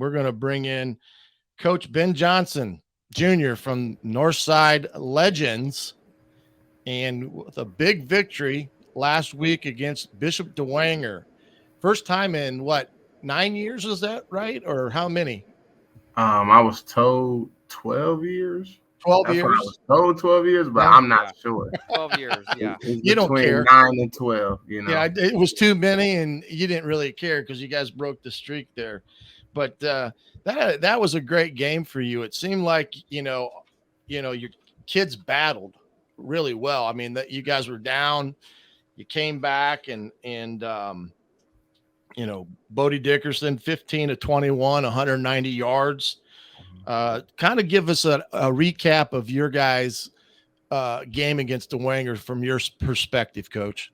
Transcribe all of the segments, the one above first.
we're going to bring in Coach Ben Johnson Jr. from Northside Legends, and with a big victory last week against Bishop DeWanger. First time in what, 9 years? Is that right? Or how many? I was told 12 years. 12 That's what I years? was told, 12 years, but Yeah. I'm not Yeah. sure. 12 years. Yeah. It's You don't between care. 9 and 12, you Yeah, know. it was too many, and you didn't really care because you guys broke the streak there. But that was a great game for you. It seemed like your kids battled really well. I mean, that you guys were down, you came back, and Buddy Dickerson, 15 to 21, 190 yards. Kind of give us a recap of your guys' game against the Wangers from your perspective, Coach.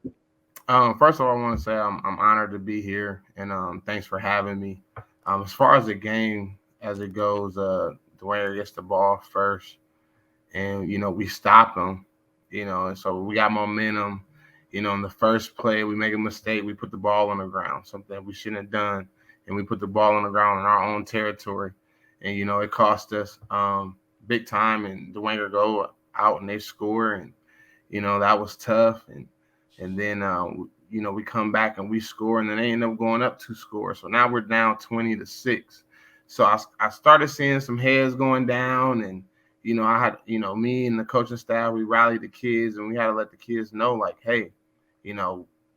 First of all, I want to say I'm honored to be here, and thanks for having me. As far as the game as it goes, Dwayne gets the ball first, and we stop him, and so we got momentum. In the first play, we make a mistake, we put the ball on the ground, something we shouldn't have done, and we put the ball on the ground in our own territory, and it cost us big time. And Dwayne go out and they score, and that was tough, and then we come back and we score, and then they end up going up 2 scores. So now we're down 20-6. So I started seeing some heads going down, and I had me and the coaching staff, we rallied the kids, and we had to let the kids know, like, hey,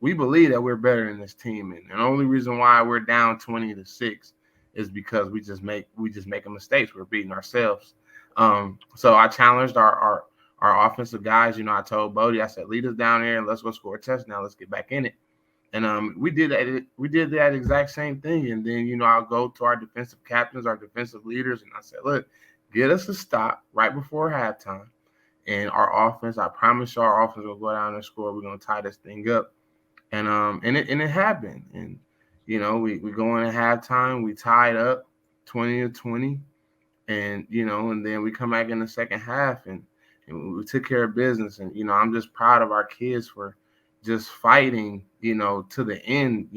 we believe that we're better than this team, and the only reason why we're down 20-6 is because we just making mistakes. We're beating ourselves. So I challenged our offensive guys. I told Bodie, I said, lead us down there and let's go score a touchdown. Let's get back in it. And we did that. We did that exact same thing. And then, I'll go to our defensive captains, our defensive leaders, and I said, look, get us a stop right before halftime. And our offense, I promise you, our offense will go down and score. We're going to tie this thing up. And it happened. And, we go in at halftime. We tied up 20-20. And, and then we come back in the second half, and we took care of business. And, I'm just proud of our kids for just fighting, to the end.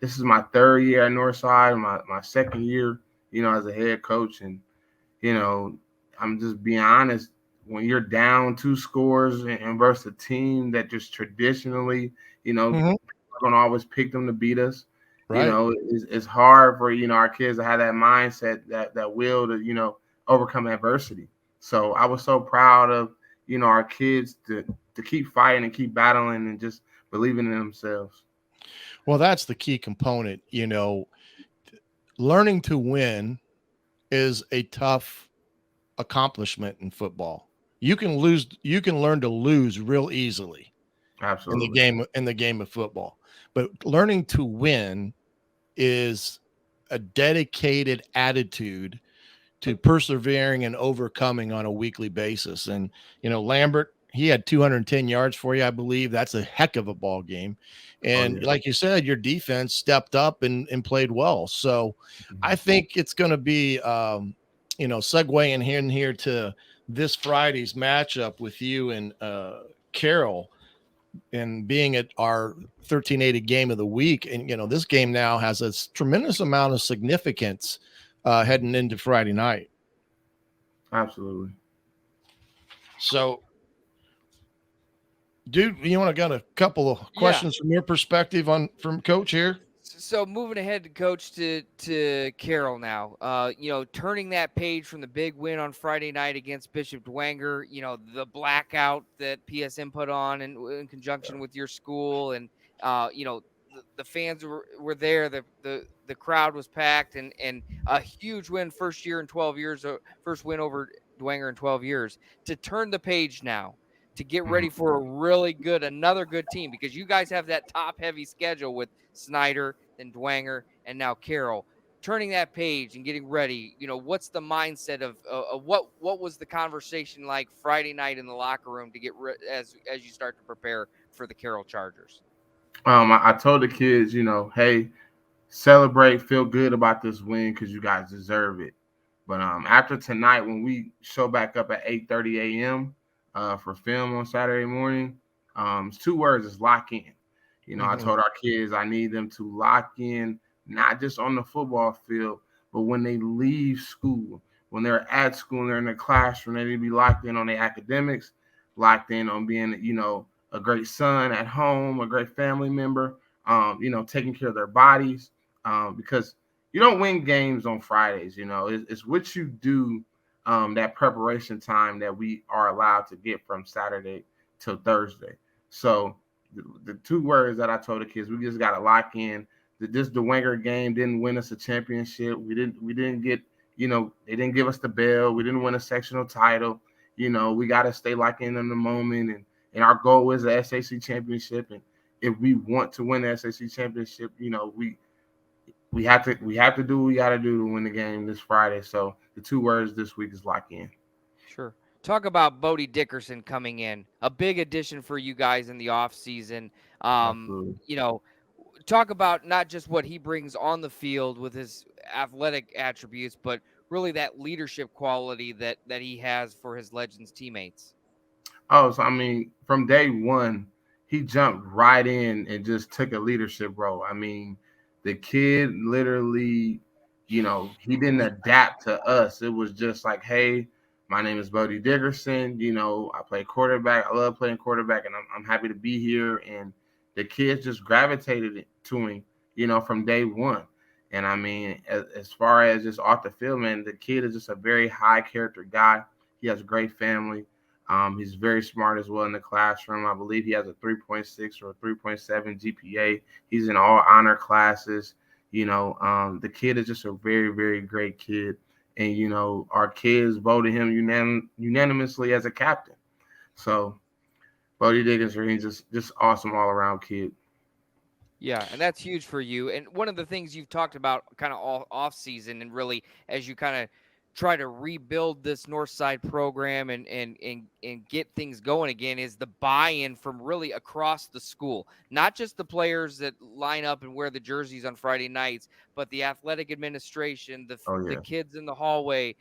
This is my third year at Northside, my second year, as a head coach. And, I'm just being honest, when you're down 2 scores and versus a team that just traditionally, Mhm. we're going to always pick them to beat us. Right. It's hard for, our kids to have that mindset, that will to, overcome adversity. So I was so proud of, our kids to keep fighting and keep battling and just believing in themselves. Well, that's the key component. Learning to win is a tough accomplishment in football. You can learn to lose real easily Absolutely. in the game of football. But learning to win is a dedicated attitude to persevering and overcoming on a weekly basis. And, Lambert, he had 210 yards for you, I believe. That's a heck of a ball game. And Yeah. like you said, your defense stepped up and played well. So I think it's going to be, segueing in here to this Friday's matchup with you and Carroll, and being at our 1380 game of the week. And, this game now has a tremendous amount of significance heading into Friday night. Absolutely. So, dude, you want to got a couple of questions from your perspective from Coach here? So moving ahead to Coach to Carroll now, turning that page from the big win on Friday night against Bishop Dwenger, the blackout that PSM put on in conjunction with your school, and the fans were there, the crowd was packed, and a huge win, first win over Dwenger in 12 years. To turn the page now, to get ready for another good team, because you guys have that top heavy schedule with Snyder, then Dwenger, and now Carroll. Turning that page and getting ready, what's the mindset of what was the conversation like Friday night in the locker room to get as you start to prepare for the Carroll Chargers? I told the kids, hey, celebrate, feel good about this win because you guys deserve it. But after tonight, when we show back up at 8:30 a.m. For film on Saturday morning, it's 2 words: is lock in. I told our kids I need them to lock in, not just on the football field, but when they leave school, when they're at school and they're in the classroom, they need to be locked in on their academics, locked in on being, a great son at home, a great family member, taking care of their bodies, because you don't win games on Fridays. It's what you do, that preparation time that we are allowed to get from Saturday till Thursday. So the two words that I told the kids, we just got to lock in. This Dwenger game didn't win us a championship. We didn't get, they didn't give us the bell. We didn't win a sectional title. We got to stay locked in the moment. And our goal is the SAC championship. And if we want to win the SAC championship, we have to do what we got to do to win the game this Friday. So the two words this week is lock in. Sure. Talk about Buddy Dickerson coming in, a big addition for you guys in the offseason. Talk about not just what he brings on the field with his athletic attributes, but really that leadership quality that he has for his Legends teammates. Oh, so from day one, he jumped right in and just took a leadership role. The kid literally, he didn't adapt to us. It was just like, hey, my name is Buddy Dickerson. I play quarterback. I love playing quarterback, and I'm happy to be here. And the kids just gravitated to him, from day one. And as far as just off the field, man, the kid is just a very high character guy. He has a great family. He's very smart as well in the classroom. I believe he has a 3.6 or a 3.7 GPA. He's in all honor classes. The kid is just a very, very great kid. And, our kids voted him unanimously as a captain. So Buddy Dickerson, he's just awesome all around kid. Yeah, and that's huge for you. And one of the things you've talked about kind of all off season and really as you kind of try to rebuild this Northside program and get things going again is the buy-in from really across the school, not just the players that line up and wear the jerseys on Friday nights, but the athletic administration, the kids in the hallway.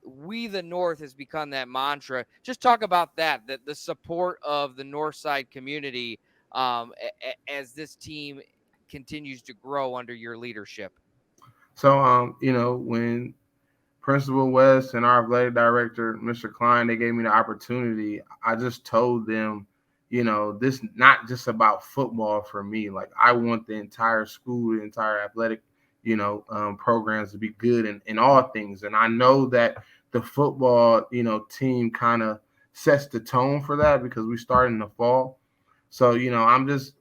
We the North has become that mantra. Just talk about that the support of the Northside community as this team continues to grow under your leadership. So, when Principal West and our athletic director, Mr. Klein, they gave me the opportunity. I just told them, this not just about football for me. Like, I want the entire school, the entire athletic, programs to be good in all things. And I know that the football, team kind of sets the tone for that because we start in the fall. So, I'm just,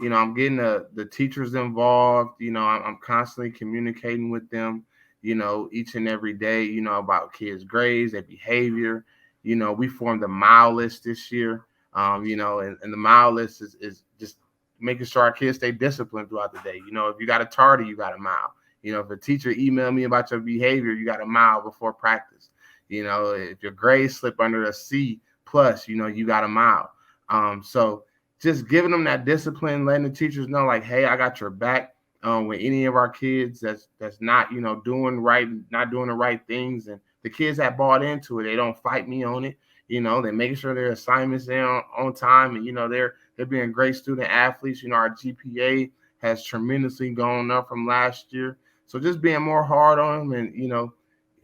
I'm getting the teachers involved. I'm constantly communicating with them, each and every day, about kids' grades, their behavior. We formed a mile list this year, and the mile list is just making sure our kids stay disciplined throughout the day. If you got a tardy, you got a mile. If a teacher emailed me about your behavior, you got a mile before practice. If your grades slip under a C plus, you got a mile. So just giving them that discipline, letting the teachers know, like, hey, I got your back. With any of our kids that's not, doing not doing the right things, and the kids that bought into it, they don't fight me on it. They're making sure their assignments are on time, and they're being great student athletes. Our GPA has tremendously gone up from last year. So just being more hard on them,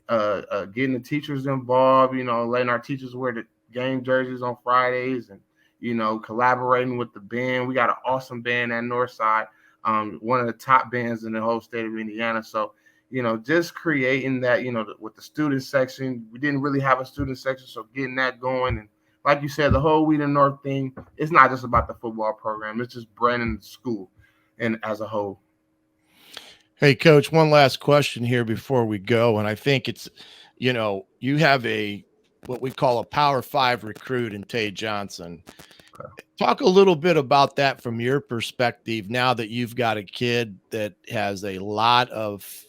and getting the teachers involved. Letting our teachers wear the game jerseys on Fridays, and collaborating with the band. We got an awesome band at Northside. One of the top bands in the whole state of Indiana. So, just creating that, with the student section. We didn't really have a student section, so getting that going. And like you said, the whole We the North thing, it's not just about the football program. It's just branding the school and as a whole. Hey, Coach, one last question here before we go. And I think it's, you have what we call a Power 5 recruit in Tay Johnson. Okay. Talk a little bit about that from your perspective now that you've got a kid that has a lot of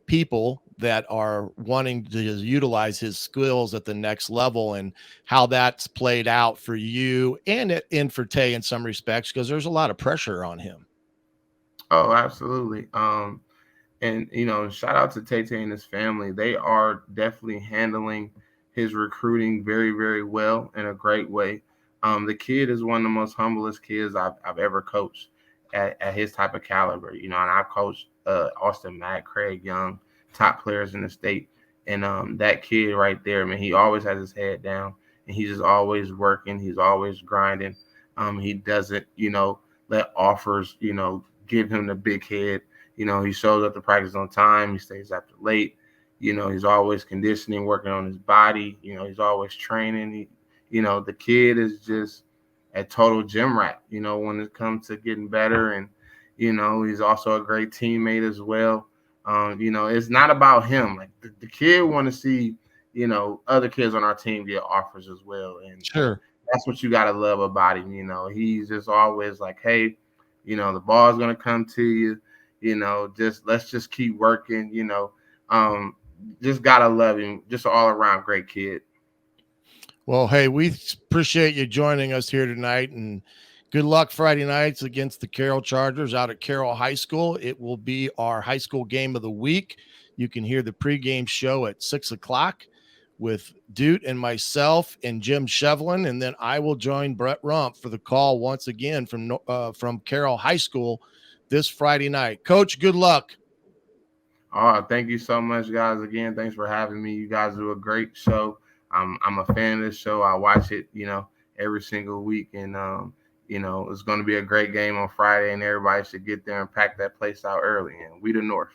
people that are wanting to utilize his skills at the next level, and how that's played out for you and for Tay in some respects, because there's a lot of pressure on him. Oh, absolutely. And, shout out to Tay and his family. They are definitely handling his recruiting very, very well in a great way. The kid is one of the most humblest kids I've ever coached at his type of caliber, and I've coached Austin Mack, Craig Young, top players in the state. And that kid right there, man, he always has his head down, and he's just always working. He's always grinding. He doesn't, let offers, give him the big head. He shows up to practice on time. He stays after late. He's always conditioning, working on his body. He's always training. The kid is just a total gym rat, when it comes to getting better. And, he's also a great teammate as well. It's not about him. Like the kid want to see, other kids on our team get offers as well. And Sure. that's what you got to love about him. He's just always like, hey, the ball's going to come to you, let's just keep working, just got to love him. Just an all around great kid. Well, hey, we appreciate you joining us here tonight, and good luck Friday nights against the Carroll Chargers out at Carroll High School. It will be our high school game of the week. You can hear the pregame show at 6:00 with Dude and myself and Jim Shevlin, and then I will join Brett Rump for the call once again from Carroll High School this Friday night. Coach, good luck. Thank you so much, guys. Again, thanks for having me. You guys do a great show. I'm a fan of this show. I watch it, every single week, and it's going to be a great game on Friday, and everybody should get there and pack that place out early. And we the North.